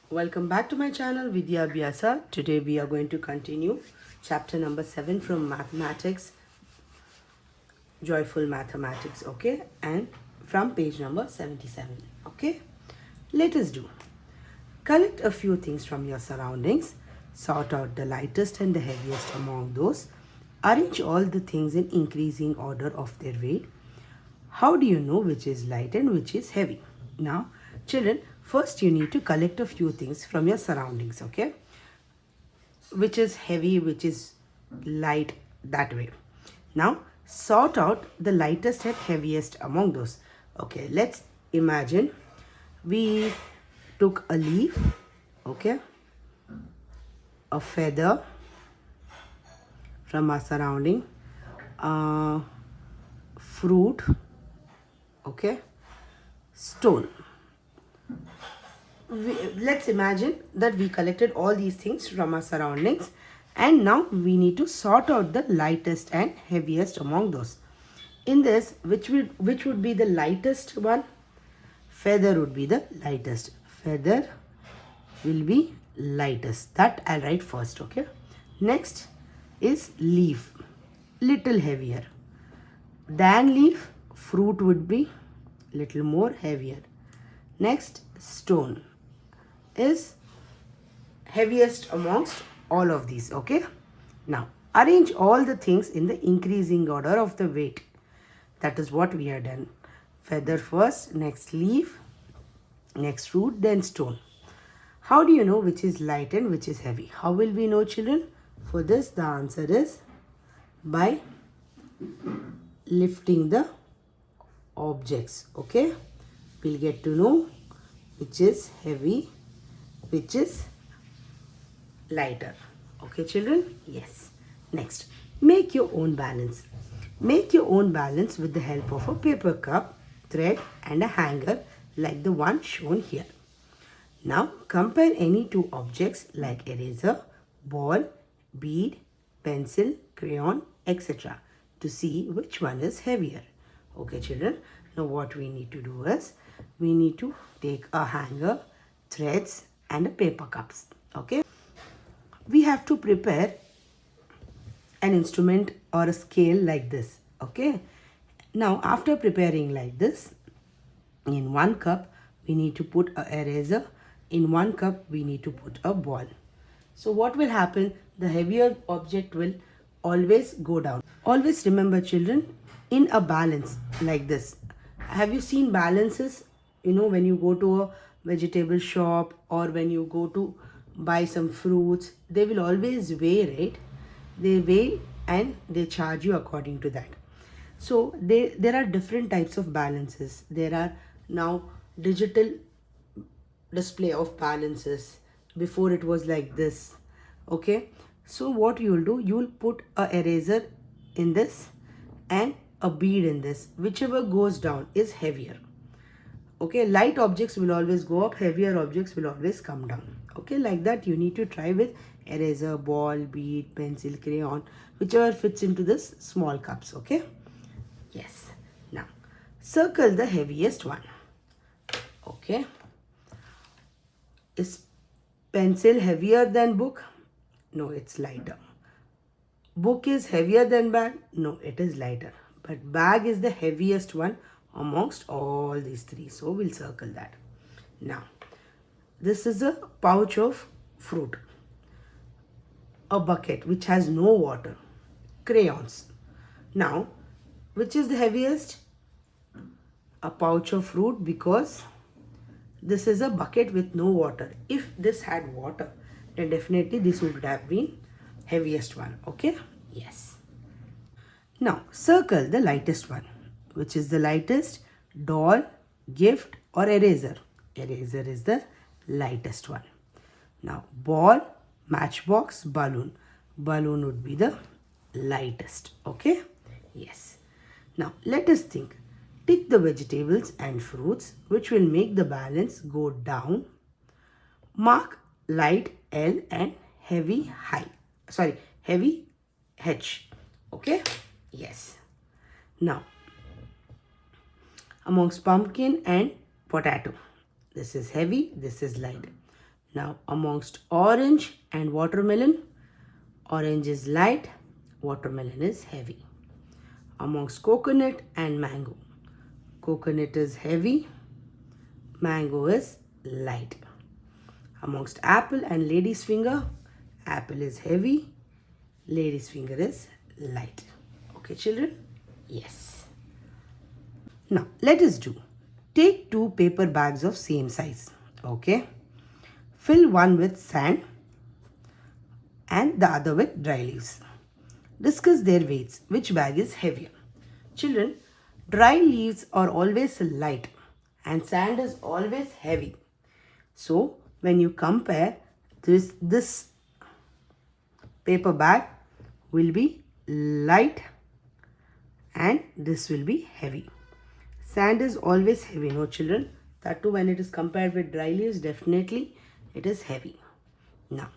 Welcome back to my channel Vidyabyasa. Today we are going to continue chapter number 7 from mathematics, joyful mathematics, okay, and from page number 77, okay. Let us do. Collect a few things from your surroundings, sort out the lightest and the heaviest among those, arrange all the things in increasing order of their weight. How do you know which is light and which is heavy? Now, children, first you need to collect a few things from your surroundings, okay? Which is heavy, which is light, that way. Now, sort out the lightest and heaviest among those. Okay, let's imagine we took a leaf, okay, a feather from our surrounding, fruit, okay, stone. Let's imagine that we collected all these things from our surroundings, and now we need to sort out the lightest and heaviest among those. In this, which would be the lightest one? Feather would be the lightest. Feather will be lightest. That I'll write first, okay? Next is leaf, little heavier. Than leaf, fruit would be little more heavier. Next, stone is heaviest amongst all of these, okay? Now, arrange all the things in the increasing order of the weight. That is what we have done. Feather first, next leaf, next fruit, then stone. How do you know which is light and which is heavy? How will we know, children? For this, the answer is by lifting the objects, okay? We'll get to know which is heavy, which is lighter. Okay, children? Yes. Next, make your own balance. Make your own balance with the help of a paper cup, thread and a hanger like the one shown here. Now, compare any two objects like eraser, ball, bead, pencil, crayon, etc. to see which one is heavier. Okay, children? Now, what we need to do is, we need to take a hanger, threads and a paper cups, okay? We have to prepare an instrument or a scale like this, okay? Now, after preparing like this, in one cup we need to put a eraser, in one cup we need to put a ball. So what will happen? The heavier object will always go down. Always remember, children, in a balance like this, have you seen balances? You know, when you go to a vegetable shop or when you go to buy some fruits, they will always weigh, right? They weigh and they charge you according to that. So there are different types of balances. There are now digital display of balances. Before it was like this, okay? So what you will do, you will put a eraser in this and a bead in this. Whichever goes down is heavier, okay? Light objects will always go up, heavier objects will always come down, okay? Like that you need to try with eraser, ball, bead, pencil, crayon, whichever fits into this small cups, okay? Yes. Now circle the heaviest one, okay? Is pencil heavier than book? No, it's lighter. Book is heavier than bag? No, it is lighter. But bag is the heaviest one amongst all these three. So we'll circle that. Now, this is a pouch of fruit. A bucket which has no water. Crayons. Now, which is the heaviest? A pouch of fruit, because this is a bucket with no water. If this had water, then definitely this would have been heaviest one, okay? Yes. Now, circle the lightest one. Which is the lightest? Doll, gift or eraser? Eraser is the lightest one. Now, ball, matchbox, balloon. Balloon would be the lightest, okay? Yes. Now, let us think. Tick the vegetables and fruits which will make the balance go down. Mark light L and heavy heavy H. Okay? Yes. Now, amongst pumpkin and potato, this is heavy, this is light. Now amongst orange and watermelon, orange is light, watermelon is heavy. Amongst coconut and mango, coconut is heavy, mango is light. Amongst apple and lady's finger, apple is heavy, lady's finger is light. Okay, children? Yes. Now, let us do. Take two paper bags of same size. Okay. Fill one with sand and the other with dry leaves. Discuss their weights. Which bag is heavier? Children, dry leaves are always light and sand is always heavy. So, when you compare this paper bag will be light and this will be heavy. Sand is always heavy, no children? That too, when it is compared with dry leaves, definitely it is heavy. Now,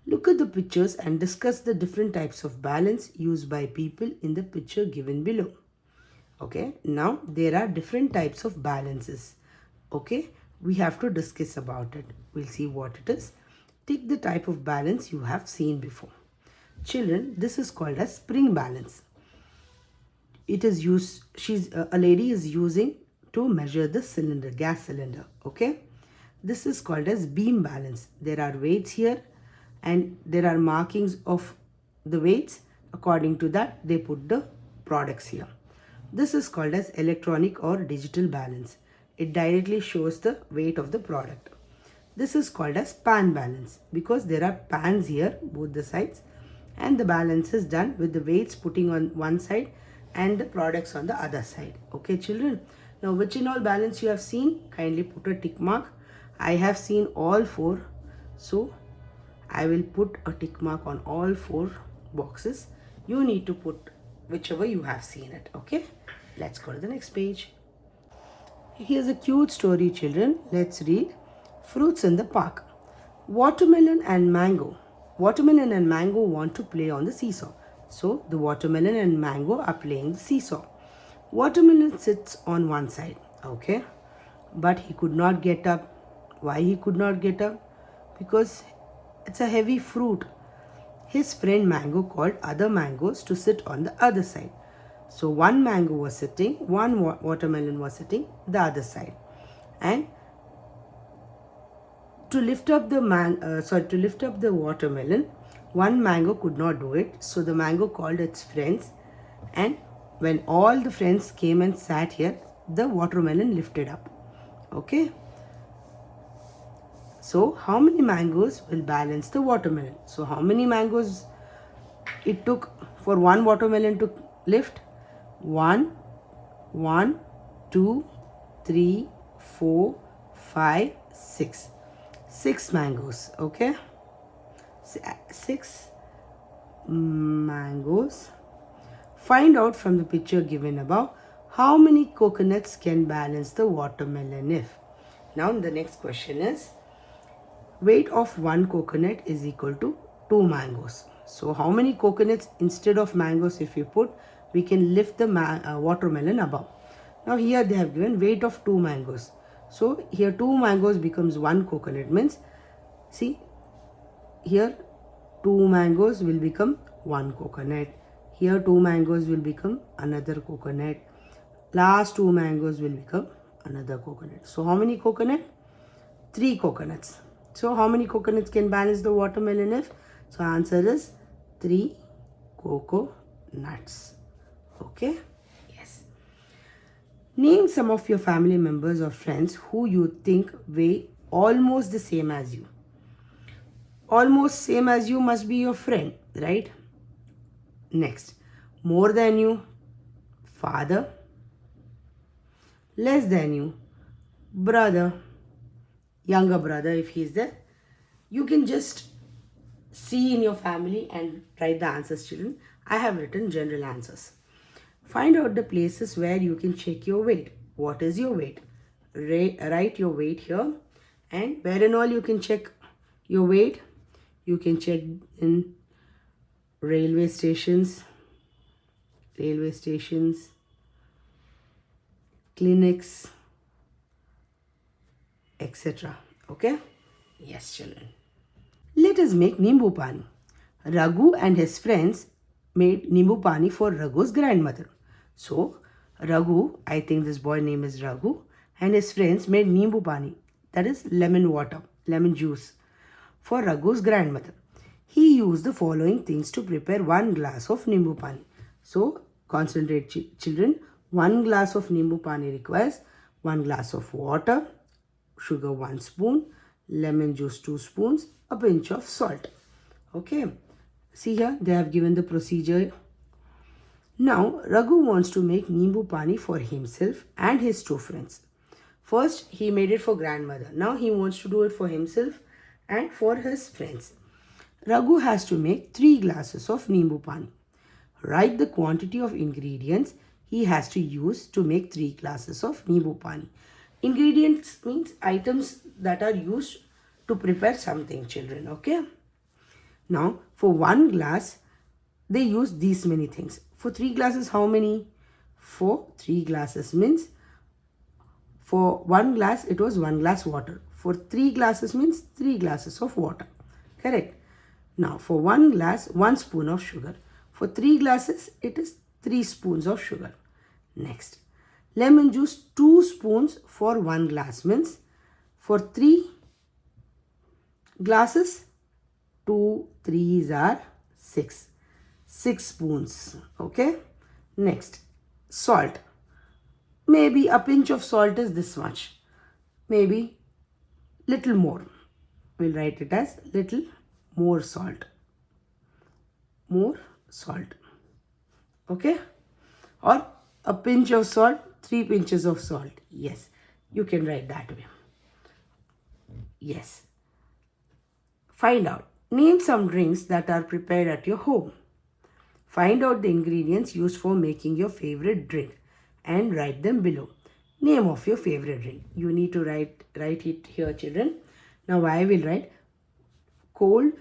look at the pictures and discuss the different types of balance used by people in the picture given below. Okay, now there are different types of balances. Okay, we have to discuss about it. We'll see what it is. Take the type of balance you have seen before. Children, this is called as spring balance. It is used, a lady is using to measure the cylinder, gas cylinder. Okay, this is called as beam balance. There are weights here and there are markings of the weights. According to that, they put the products here. This is called as electronic or digital balance. It directly shows the weight of the product. This is called as pan balance because there are pans here, both the sides, and the balance is done with the weights putting on one side and the products on the other side. Okay, children? Now, which in all balance you have seen? Kindly put a tick mark. I have seen all four, so I will put a tick mark on all four boxes. You need to put whichever you have seen it. Okay, let's go to the next page. Here's a cute story, children. Let's read. Fruits in the park. Watermelon and mango want to play on the seesaw. So the watermelon and mango are playing the seesaw. Watermelon sits on one side. Okay, but he could not get up. Why he could not get up? Because it's a heavy fruit. His friend mango called other mangoes to sit on the other side. So one mango was sitting, one watermelon was sitting the other side. And to lift up the watermelon, one mango could not do it. So the mango called its friends, and when all the friends came and sat here, the watermelon lifted up. Okay. So how many mangoes will balance the watermelon? So how many mangoes it took for one watermelon to lift? 1, 2, 3, 4, 5, 6. 6 mangoes. Okay. 6 mangoes. Find out from the picture given above how many coconuts can balance the watermelon if. Now the next question is, weight of one coconut is equal to 2 mangoes. So how many coconuts instead of mangoes if you put, we can lift the watermelon above. Now here they have given weight of 2 mangoes. So here 2 mangoes becomes 1 coconut, means see here 2 mangoes will become 1 coconut. Here 2 mangoes will become another coconut. Last 2 mangoes will become another coconut. So how many coconut? 3 coconuts. So how many coconuts can balance the watermelon if? So answer is 3 coconuts. Okay? Yes. Name some of your family members or friends who you think weigh almost the same as you. Almost same as you must be your friend, right? Next. More than you, father. Less than you, brother. Younger brother if he is there. You can just see in your family and write the answers, children. I have written general answers. Find out the places where you can check your weight. What is your weight? Write your weight here. And where and all you can check your weight. You can check in railway stations, clinics, etc. Okay? Yes, children. Let us make Nimbu Pani. Raghu and his friends made Nimbu Pani for Raghu's grandmother. So, Raghu, I think this boy name is Raghu, and his friends made Nimbu Pani, that is lemon water, lemon juice, for Raghu's grandmother. He used the following things to prepare 1 glass of Nimbu Pani. So, concentrate children. 1 glass of Nimbu Pani requires 1 glass of water, sugar 1 spoon, lemon juice 2 spoons, a pinch of salt. Okay. See here, they have given the procedure. Now, Raghu wants to make Nimbu Pani for himself and his 2 friends. First, he made it for grandmother. Now, he wants to do it for himself and for his friends. Raghu has to make 3 glasses of Nimbu Pani. Write the quantity of ingredients he has to use to make 3 glasses of Nimbu Pani. Ingredients means items that are used to prepare something, children. Okay. Now, for 1 glass, they use these many things. For 3 glasses, how many? For 3 glasses means, for 1 glass, it was 1 glass water. For 3 glasses means 3 glasses of water. Correct. Now, for 1 glass, 1 spoon of sugar. For 3 glasses, it is 3 spoons of sugar. Next, lemon juice 2 spoons for 1 glass means, for 3 glasses, 2 3s are 6. 6 spoons. Okay. Next, salt. Maybe a pinch of salt is this much. Maybe little more. We'll write it as little more salt. More salt. Okay. Or a pinch of salt, 3 pinches of salt. Yes. You can write that way. Yes. Find out. Name some drinks that are prepared at your home. Find out the ingredients used for making your favorite drink and write them below. Name of your favorite drink. You need to write it here, children. Now I will write cold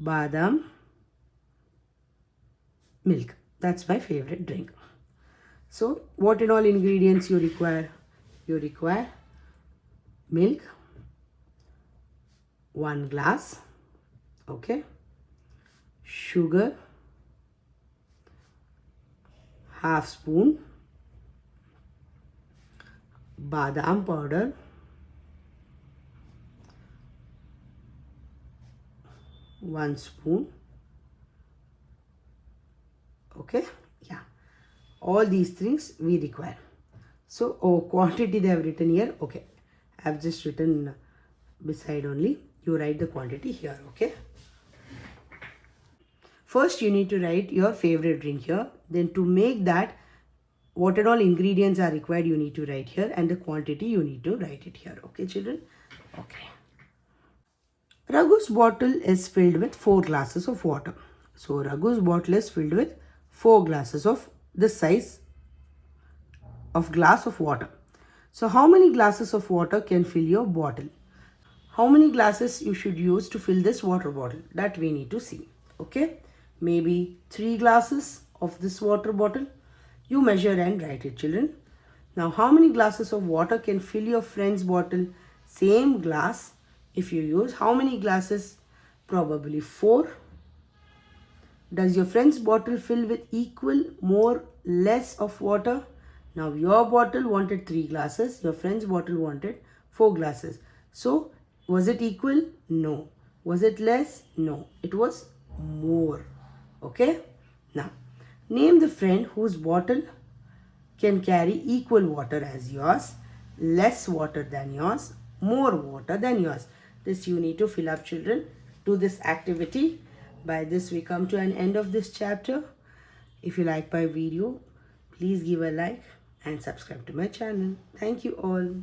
badam milk. That's my favorite drink. So what and all ingredients you require? You require milk, 1 glass, okay, sugar, half spoon, badam powder, 1 spoon, okay, yeah, all these things we require. So, quantity they have written here, okay, I have just written beside only. You write the quantity here, okay. First, you need to write your favorite drink here. Then to make that, what and all ingredients are required, you need to write here. And the quantity, you need to write it here. Okay, children? Okay. Raghu's bottle is filled with 4 glasses of water. So, Raghu's bottle is filled with 4 glasses of this size of glass of water. So, how many glasses of water can fill your bottle? How many glasses you should use to fill this water bottle? That we need to see. Okay. Maybe 3 glasses of this water bottle. You measure and write it, children. Now, how many glasses of water can fill your friend's bottle? Same glass. If you use, how many glasses? Probably 4. Does your friend's bottle fill with equal, more, less of water? Now, your bottle wanted 3 glasses. Your friend's bottle wanted 4 glasses. So, was it equal? No. Was it less? No. It was more. Okay. Now, name the friend whose bottle can carry equal water as yours, less water than yours, more water than yours. This you need to fill up, children. Do this activity. By this, we come to an end of this chapter. If you like my video, please give a like and subscribe to my channel. Thank you all.